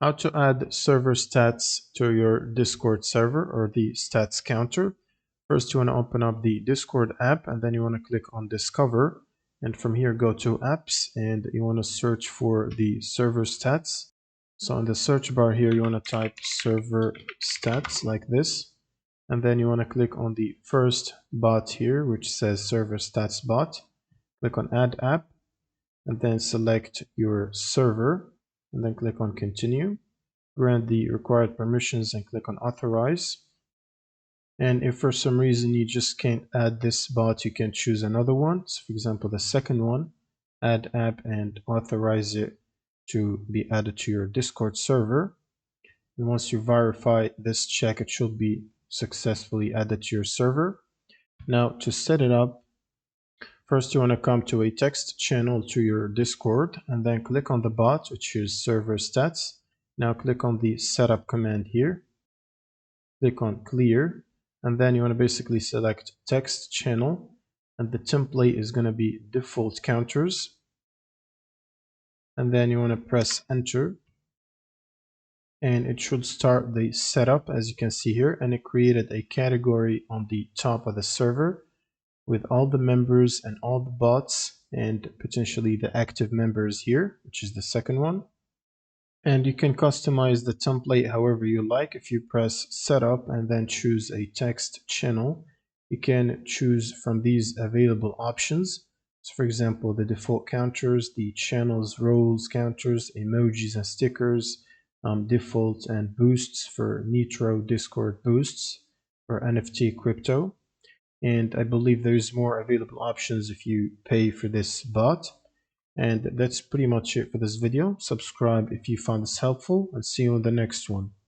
How to add server stats to your Discord server or the stats counter. First, you want to open up the Discord app and then you want to click on Discover. And from here, go to Apps and you want to search for the server stats. So in the search bar here, you want to type server stats like this. And then you want to click on the first bot here, which says server stats bot. Click on Add App and then select your server and then click on Continue. Grant the required permissions and click on Authorize. And if for some reason you just can't add this bot, you can choose another one. So for example, the second one, Add App and authorize it to be added to your Discord server. And once you verify this check, it should be successfully added to your server. Now to set it up, first you want to come to a text channel to your Discord and then click on the bot, which is server stats. Now click on the setup command here. Click on clear, and then you want to basically select text channel, and the template is going to be default counters. And then you want to press enter, and it should start the setup as you can see here, and it created a category on the top of the server with all the members and all the bots and potentially the active members here, which is the second one. And you can customize the template however you like. If you press setup and then choose a text channel, you can choose from these available options. So for example, the default counters, the channels, roles, counters, emojis and stickers, default and boosts for Nitro Discord boosts for NFT crypto. And I believe there's more available options if you pay for this bot. And that's pretty much it for this video. Subscribe if you found this helpful, and see you in the next one.